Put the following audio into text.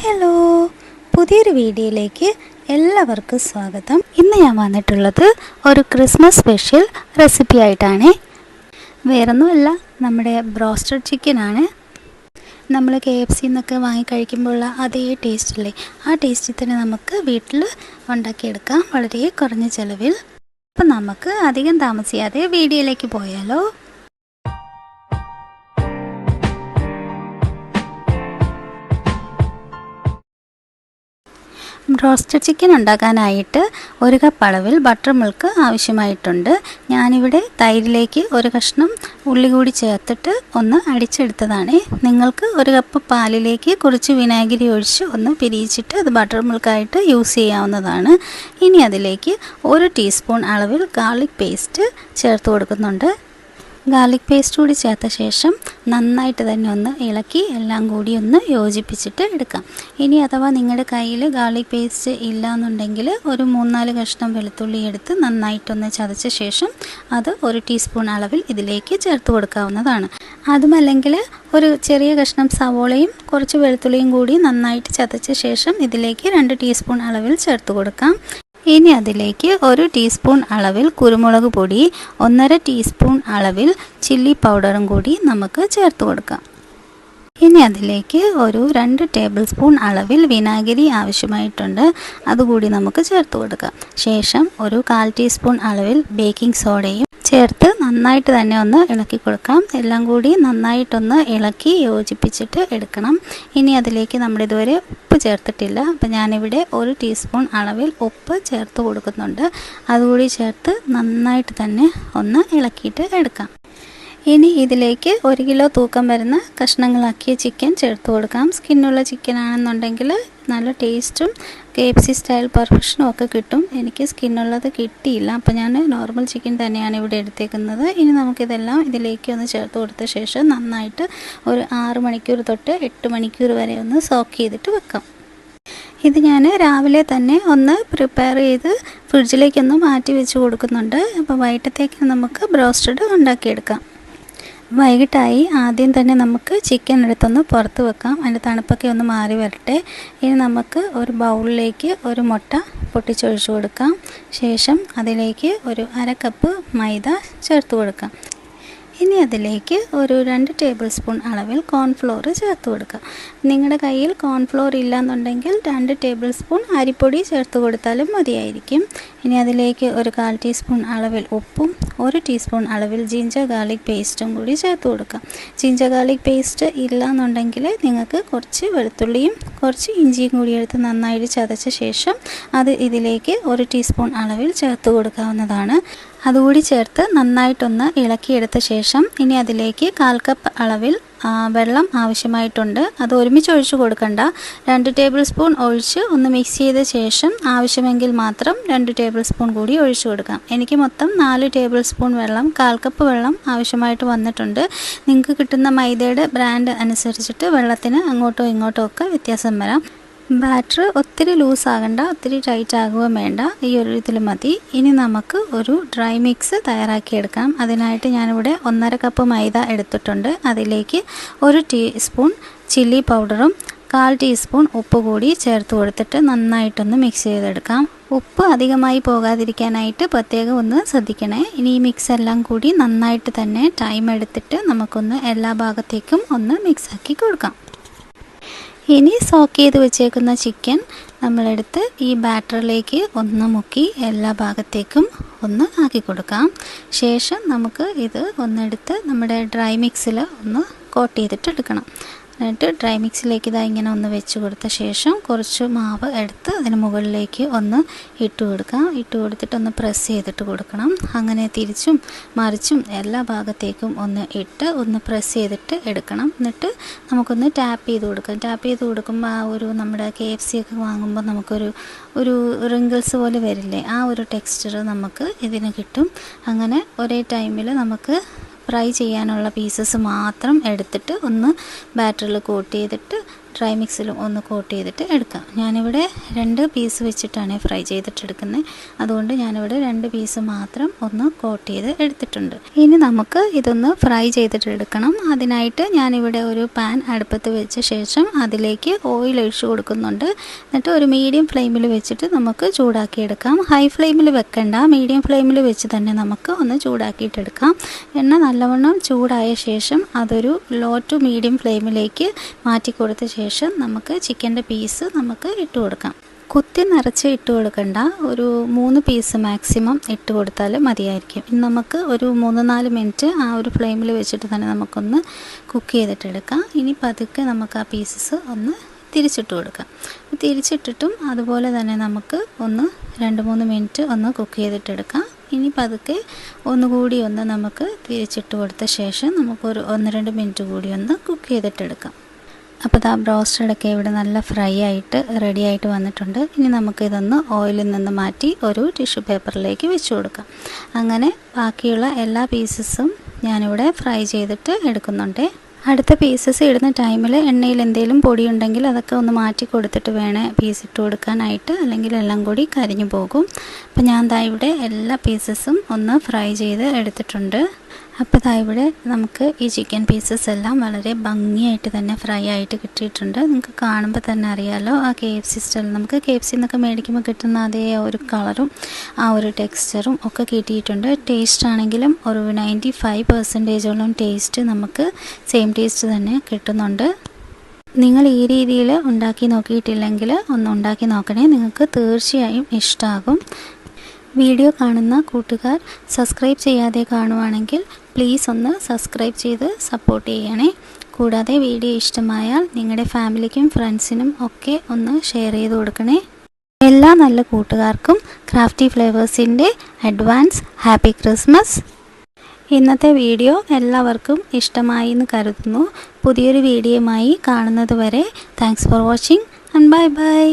Hello, പുതിയൊരു വീഡിയോയിലേക്ക് എല്ലാവർക്കും സ്വാഗതം. ഇന്ന് ഞാൻ വന്നിട്ടുള്ളത് ഒരു ക്രിസ്മസ് സ്പെഷ്യൽ റെസിപ്പി ആയിട്ടാണ്. വേറൊന്നുമല്ല, നമ്മുടെ ബ്രോസ്റ്റഡ് ചിക്കനാണ്. നമ്മൾ KFC എന്നൊക്കെ വാങ്ങി കഴിക്കുമ്പോഴുള്ള അതേ ടേസ്റ്റ് അല്ലേ, ആ ടേസ്റ്റിൽ തന്നെ നമുക്ക് വീട്ടിൽ ഉണ്ടാക്കിയെടുക്കാം വളരെ കുറഞ്ഞ ചിലവിൽ. അപ്പം നമുക്ക് അധികം താമസിയാതെ വീഡിയോയിലേക്ക് പോയാലോ. റോസ്റ്റഡ് ചിക്കൻ ഉണ്ടാക്കാനായിട്ട് 1 കപ്പ് അളവിൽ ബട്ടർ മിൽക്ക് ആവശ്യമായിട്ടുണ്ട്. ഞാനിവിടെ തൈരിലേക്ക് 1 കഷ്ണം ഉള്ളി കൂടി ചേർത്തിട്ട് ഒന്ന് അടിച്ചെടുത്തതാണ്. നിങ്ങൾക്ക് 1 കപ്പ് പാലിലേക്ക് കുറച്ച് വിനാഗിരി ഒഴിച്ച് ഒന്ന് പിരിയിച്ചിട്ട് അത് ബട്ടർ മിൽക്കായിട്ട് യൂസ് ചെയ്യാവുന്നതാണ്. ഇനി അതിലേക്ക് 1 ടീസ്പൂൺ അളവിൽ ഗാർലിക് പേസ്റ്റ് ചേർത്ത് കൊടുക്കുന്നുണ്ട്. ഗാർലിക് പേസ്റ്റ് കൂടി ചേർത്ത ശേഷം നന്നായിട്ട് തന്നെ ഒന്ന് ഇളക്കി എല്ലാം കൂടി ഒന്ന് യോജിപ്പിച്ചിട്ട് എടുക്കാം. ഇനി അഥവാ നിങ്ങളുടെ കയ്യിൽ ഗാർലിക് പേസ്റ്റ് ഇല്ലയെന്നുണ്ടെങ്കിൽ ഒരു 3-4 കഷ്ണം വെളുത്തുള്ളി എടുത്ത് നന്നായിട്ടൊന്ന് ചതച്ച ശേഷം അത് 1 ടീസ്പൂൺ അളവിൽ ഇതിലേക്ക് ചേർത്ത് കൊടുക്കാവുന്നതാണ്. അതുമല്ലെങ്കിൽ ഒരു ചെറിയ കഷ്ണം സവോളയും കുറച്ച് വെളുത്തുള്ളിയും കൂടി നന്നായിട്ട് ചതച്ച ശേഷം ഇതിലേക്ക് 2 ടീസ്പൂൺ അളവിൽ ചേർത്ത് കൊടുക്കാം. ഇനി അതിലേക്ക് 1 ടീസ്പൂൺ അളവിൽ കുരുമുളക് പൊടി, 1.5 ടീസ്പൂൺ അളവിൽ ചില്ലി പൗഡറും കൂടി നമുക്ക് ചേർത്ത് കൊടുക്കാം. ഇനി അതിലേക്ക് ഒരു 2 ടേബിൾ സ്പൂൺ അളവിൽ വിനാഗിരി ആവശ്യമായിട്ടുണ്ട്, അതുകൂടി നമുക്ക് ചേർത്ത് കൊടുക്കാം. ശേഷം ഒരു 1/4 ടീസ്പൂൺ അളവിൽ ബേക്കിംഗ് സോഡയും ചേർത്ത് നന്നായിട്ട് തന്നെ ഒന്ന് ഇളക്കി കൊടുക്കാം. എല്ലാം കൂടി നന്നായിട്ടൊന്ന് ഇളക്കി യോജിപ്പിച്ചിട്ട് എടുക്കണം. ഇനി അതിലേക്ക് നമ്മൾ ഇതുവരെ ഉപ്പ് ചേർത്തിട്ടില്ല, അപ്പോൾ ഞാനിവിടെ 1 ടീസ്പൂൺ അളവിൽ ഉപ്പ് ചേർത്ത് കൊടുക്കുന്നുണ്ട്. അതുകൂടി ചേർത്ത് നന്നായിട്ട് തന്നെ ഒന്ന് ഇളക്കിയിട്ട് എടുക്കാം. ഇനി ഇതിലേക്ക് 1 കിലോ തൂക്കം വരുന്ന കഷ്ണങ്ങളാക്കിയ ചിക്കൻ ചേർത്ത് കൊടുക്കാം. സ്കിന്നുള്ള ചിക്കൻ ആണെന്നുണ്ടെങ്കിൽ നല്ല ടേസ്റ്റും KFC സ്റ്റൈൽ പെർഫെക്ഷനും ഒക്കെ കിട്ടും. എനിക്ക് സ്കിന്നുള്ളത് കിട്ടിയില്ല, അപ്പോൾ ഞാൻ നോർമൽ ചിക്കൻ തന്നെയാണ് ഇവിടെ എടുത്തേക്കുന്നത്. ഇനി നമുക്കിതെല്ലാം ഇതിലേക്ക് ഒന്ന് ചേർത്ത് കൊടുത്ത ശേഷം നന്നായിട്ട് ഒരു 6 മണിക്കൂർ തൊട്ട് 8 മണിക്കൂർ വരെ ഒന്ന് സോക്ക് ചെയ്തിട്ട് വെക്കാം. ഇത് ഞാൻ രാവിലെ തന്നെ ഒന്ന് പ്രിപ്പയർ ചെയ്ത് ഫ്രിഡ്ജിലേക്കൊന്ന് മാറ്റി വെച്ച് കൊടുക്കുന്നുണ്ട്. അപ്പോൾ വൈകിട്ടത്തേക്ക് നമുക്ക് ബ്രോസ്റ്റഡ് ഉണ്ടാക്കിയെടുക്കാം. വൈകിട്ടായി ആദ്യം തന്നെ നമുക്ക് ചിക്കൻ എടുത്തൊന്ന് പുറത്ത് വെക്കാം, അതിൻ്റെ തണുപ്പൊക്കെ ഒന്ന് മാറി വരട്ടെ. ഇനി നമുക്ക് ഒരു ബൗളിലേക്ക് 1 മുട്ട പൊട്ടിച്ചൊഴിച്ച് കൊടുക്കാം. ശേഷം അതിലേക്ക് ഒരു 1/2 കപ്പ് മൈദ ചേർത്ത് കൊടുക്കാം. ഇനി അതിലേക്ക് ഒരു 2 ടേബിൾ സ്പൂൺ അളവിൽ കോൺഫ്ലോർ ചേർത്ത് കൊടുക്കുക. നിങ്ങളുടെ കയ്യിൽ കോൺഫ്ലോർ ഇല്ലയെന്നുണ്ടെങ്കിൽ 2 ടേബിൾ സ്പൂൺ അരിപ്പൊടി ചേർത്ത് കൊടുത്താലും മതിയായിരിക്കും. ഇനി അതിലേക്ക് ഒരു 1/4 ടീസ്പൂൺ അളവിൽ ഉപ്പും 1 ടീസ്പൂൺ അളവിൽ ജിഞ്ചർ ഗാർലിക് പേസ്റ്റും കൂടി ചേർത്ത് കൊടുക്കാം. ജിഞ്ചർ ഗാർലിക് പേസ്റ്റ് ഇല്ലയെന്നുണ്ടെങ്കിൽ നിങ്ങൾക്ക് കുറച്ച് വെളുത്തുള്ളിയും കുറച്ച് ഇഞ്ചിയും കൂടി എടുത്ത് നന്നായിട്ട് ചതച്ച ശേഷം അത് ഇതിലേക്ക് 1 ടീസ്പൂൺ അളവിൽ ചേർത്ത് കൊടുക്കാവുന്നതാണ്. അതുകൂടി ചേർത്ത് നന്നായിട്ടൊന്ന് ഇളക്കിയെടുത്ത ശേഷം ഇനി അതിലേക്ക് 1/4 കപ്പ് അളവിൽ വെള്ളം ആവശ്യമായിട്ടുണ്ട്. അത് ഒരുമിച്ച് ഒഴിച്ച് കൊടുക്കണ്ട, 2 ടേബിൾ സ്പൂൺ ഒഴിച്ച് ഒന്ന് മിക്സ് ചെയ്ത ശേഷം ആവശ്യമെങ്കിൽ മാത്രം 2 ടേബിൾ സ്പൂൺ കൂടി ഒഴിച്ച് കൊടുക്കാം. എനിക്ക് മൊത്തം 4 ടേബിൾ സ്പൂൺ വെള്ളം, 1/4 കപ്പ് വെള്ളം ആവശ്യമായിട്ട് വന്നിട്ടുണ്ട്. നിങ്ങൾക്ക് കിട്ടുന്ന മൈദയുടെ ബ്രാൻഡ് അനുസരിച്ചിട്ട് വെള്ളത്തിന് അങ്ങോട്ടോ ഇങ്ങോട്ടോ ഒക്കെ വ്യത്യാസം വരാം. ബാറ്റർ ഒത്തിരി ലൂസ് ആകണ്ട, ഒത്തിരി ടൈറ്റ് ആകുകയും വേണ്ട, ഈ ഒരു ഇതിൽ മതി. ഇനി നമുക്ക് ഒരു ഡ്രൈ മിക്സ് തയ്യാറാക്കിയെടുക്കാം. അതിനായിട്ട് ഞാനിവിടെ 1.5 കപ്പ് മൈദ എടുത്തിട്ടുണ്ട്. അതിലേക്ക് 1 ടീസ്പൂൺ ചില്ലി പൗഡറും 1/4 ടീസ്പൂൺ ഉപ്പ് കൂടി ചേർത്ത് കൊടുത്തിട്ട് നന്നായിട്ടൊന്ന് മിക്സ് ചെയ്തെടുക്കാം. ഉപ്പ് അധികമായി പോകാതിരിക്കാനായിട്ട് പ്രത്യേകം ഒന്ന് ശ്രദ്ധിക്കണേ. ഇനി ഈ മിക്സ് എല്ലാം കൂടി നന്നായിട്ട് തന്നെ ടൈം എടുത്തിട്ട് നമുക്കൊന്ന് എല്ലാ ഭാഗത്തേക്കും ഒന്ന് മിക്സാക്കി കൊടുക്കാം. ഇനി സോക്ക് ചെയ്ത് വെച്ചേക്കുന്ന ചിക്കൻ നമ്മളെടുത്ത് ഈ ബാറ്ററിലേക്ക് ഒന്ന് മുക്കി എല്ലാ ഭാഗത്തേക്കും ഒന്ന് ആക്കി കൊടുക്കാം. ശേഷം നമുക്ക് ഇത് ഒന്നെടുത്ത് നമ്മുടെ ഡ്രൈ മിക്സിൽ ഒന്ന് കോട്ട് ചെയ്തിട്ട് എടുക്കണം. എന്നിട്ട് ഡ്രൈ മിക്സിലേക്ക് ഇതാ ഇങ്ങനെ ഒന്ന് വെച്ച് കൊടുത്ത ശേഷം കുറച്ച് മാവ് എടുത്ത് അതിന് മുകളിലേക്ക് ഒന്ന് ഇട്ട് കൊടുക്കാം. ഇട്ട് കൊടുത്തിട്ട് ഒന്ന് പ്രസ് ചെയ്തിട്ട് കൊടുക്കണം. അങ്ങനെ തിരിച്ചും മറിച്ചും എല്ലാ ഭാഗത്തേക്കും ഒന്ന് ഇട്ട് ഒന്ന് പ്രസ് ചെയ്തിട്ട് എടുക്കണം. എന്നിട്ട് നമുക്കൊന്ന് ടാപ്പ് ചെയ്ത് കൊടുക്കാം. ടാപ്പ് ചെയ്ത് കൊടുക്കുമ്പോൾ ആ ഒരു നമ്മുടെ KFC ഒക്കെ വാങ്ങുമ്പോൾ നമുക്കൊരു റിങ്കിൾസ് പോലെ വരില്ലേ, ആ ഒരു ടെക്സ്ചർ നമുക്ക് ഇതിന് കിട്ടും. അങ്ങനെ ഒരേ ടൈമിൽ നമുക്ക് ഫ്രൈ ചെയ്യാനുള്ള പീസസ് മാത്രം എടുത്തിട്ട് ഒന്ന് ബാറ്ററിൽ കോട്ട് ചെയ്തിട്ട് ഡ്രൈ മിക്സിലും ഒന്ന് കോട്ട് ചെയ്തിട്ട് എടുക്കാം. ഞാനിവിടെ 2 പീസ് വെച്ചിട്ടാണ് ഫ്രൈ ചെയ്തിട്ടെടുക്കുന്നത്. അതുകൊണ്ട് ഞാനിവിടെ 2 പീസ് മാത്രം ഒന്ന് കോട്ട് ചെയ്ത് എടുത്തിട്ടുണ്ട്. ഇനി നമുക്ക് ഇതൊന്ന് ഫ്രൈ ചെയ്തിട്ടെടുക്കണം. അതിനായിട്ട് ഞാനിവിടെ ഒരു പാൻ അടുപ്പത്ത് വെച്ച ശേഷം അതിലേക്ക് ഓയിൽ ഒഴിച്ച് കൊടുക്കുന്നുണ്ട്. എന്നിട്ട് ഒരു മീഡിയം ഫ്ലെയിമിൽ വെച്ചിട്ട് നമുക്ക് ചൂടാക്കിയെടുക്കാം. ഹൈ ഫ്ലെയിമിൽ വെക്കണ്ട, മീഡിയം ഫ്ലെയിമിൽ വെച്ച് തന്നെ നമുക്ക് ഒന്ന് ചൂടാക്കിയിട്ടെടുക്കാം. എണ്ണ നല്ലവണ്ണം ചൂടായ ശേഷം അതൊരു ലോ ടു മീഡിയം ഫ്ലെയിമിലേക്ക് മാറ്റി കൊടുത്ത ശേഷം നമുക്ക് ചിക്കൻ്റെ പീസ് നമുക്ക് ഇട്ട് കൊടുക്കാം. കുത്തി നിറച്ച് ഇട്ട് കൊടുക്കണ്ട, ഒരു 3 പീസ് മാക്സിമം ഇട്ട് കൊടുത്താൽ മതിയായിരിക്കും. ഇനി നമുക്ക് ഒരു 3-4 മിനിറ്റ് ആ ഒരു ഫ്ലെയിമിൽ വെച്ചിട്ട് തന്നെ നമുക്കൊന്ന് കുക്ക് ചെയ്തിട്ടെടുക്കാം. ഇനി പതുക്കെ നമുക്ക് ആ പീസസ് ഒന്ന് തിരിച്ചിട്ട് കൊടുക്കാം. തിരിച്ചിട്ടിട്ടും അതുപോലെ തന്നെ നമുക്ക് ഒന്ന് 2-3 മിനിറ്റ് ഒന്ന് കുക്ക് ചെയ്തിട്ടെടുക്കാം. ഇനി പതുക്കെ ഒന്നുകൂടി ഒന്ന് നമുക്ക് തിരിച്ചിട്ട് കൊടുത്ത ശേഷം നമുക്കൊരു 1-2 മിനിറ്റ് കൂടി ഒന്ന് കുക്ക് ചെയ്തിട്ടെടുക്കാം. അപ്പോൾ ആ ബ്രോസ്റ്റഡൊക്കെ ഇവിടെ നല്ല ഫ്രൈ ആയിട്ട് റെഡി ആയിട്ട് വന്നിട്ടുണ്ട്. ഇനി നമുക്കിതൊന്ന് ഓയിലിൽ നിന്ന് മാറ്റി ഒരു ടിഷ്യൂ പേപ്പറിലേക്ക് വെച്ച് കൊടുക്കാം. അങ്ങനെ ബാക്കിയുള്ള എല്ലാ പീസസും ഞാനിവിടെ ഫ്രൈ ചെയ്തിട്ട് എടുക്കുന്നുണ്ട്. അടുത്ത പീസസ് ഇടുന്ന ടൈമിൽ എണ്ണയിൽ എന്തെങ്കിലും പൊടിയുണ്ടെങ്കിൽ അതൊക്കെ ഒന്ന് മാറ്റി കൊടുത്തിട്ട് വേണേൽ പീസ് ഇട്ട് കൊടുക്കാനായിട്ട്, അല്ലെങ്കിൽ എല്ലാം കൂടി കരിഞ്ഞു പോകും. അപ്പോൾ ഞാൻ ദാ ഇവിടെ എല്ലാ പീസസും ഒന്ന് ഫ്രൈ ചെയ്ത് എടുത്തിട്ടുണ്ട്. അപ്പോൾ ദാ ഇവിടെ നമുക്ക് ഈ ചിക്കൻ പീസസ് എല്ലാം വളരെ ഭംഗിയായിട്ട് തന്നെ ഫ്രൈ ആയിട്ട് കിട്ടിയിട്ടുണ്ട്. നിങ്ങൾക്ക് കാണുമ്പോൾ തന്നെ അറിയാമല്ലോ, ആ KFC സ്റ്റൈൽ നമുക്ക് KFC എന്നൊക്കെ മേടിക്കുമ്പോൾ കിട്ടുന്ന അതേ ഒരു കളറും ആ ഒരു ടെക്സ്ചറും ഒക്കെ കിട്ടിയിട്ടുണ്ട്. ടേസ്റ്റ് ആണെങ്കിലും ഒരു 95% ടേസ്റ്റ് നമുക്ക് സെയിം ടേസ്റ്റ് തന്നെ കിട്ടുന്നുണ്ട്. നിങ്ങൾ ഈ രീതിയിൽ ഉണ്ടാക്കി നോക്കിയിട്ടില്ലെങ്കിൽ ഒന്ന് ഉണ്ടാക്കി നോക്കണേ, നിങ്ങൾക്ക് തീർച്ചയായും ഇഷ്ടമാകും. വീഡിയോ കാണുന്ന കൂട്ടുകാർ സബ്സ്ക്രൈബ് ചെയ്യാതെ കാണുവാണെങ്കിൽ പ്ലീസ് ഒന്ന് സബ്സ്ക്രൈബ് ചെയ്ത് സപ്പോർട്ട് ചെയ്യണേ. കൂടാതെ വീഡിയോ ഇഷ്ടമായാൽ നിങ്ങളുടെ ഫാമിലിക്കും ഫ്രണ്ട്സിനും ഒക്കെ ഒന്ന് ഷെയർ ചെയ്ത് കൊടുക്കണേ. എല്ലാ നല്ല കൂട്ടുകാർക്കും ക്രാഫ്റ്റി ഫ്ലേവേഴ്സിൻ്റെ അഡ്വാൻസ് ഹാപ്പി ക്രിസ്മസ്. ഇന്നത്തെ വീഡിയോ എല്ലാവർക്കും ഇഷ്ടമായി എന്ന് കരുതുന്നു. പുതിയൊരു വീഡിയോയുമായി കാണുന്നത് വരെ thanks for watching and bye bye.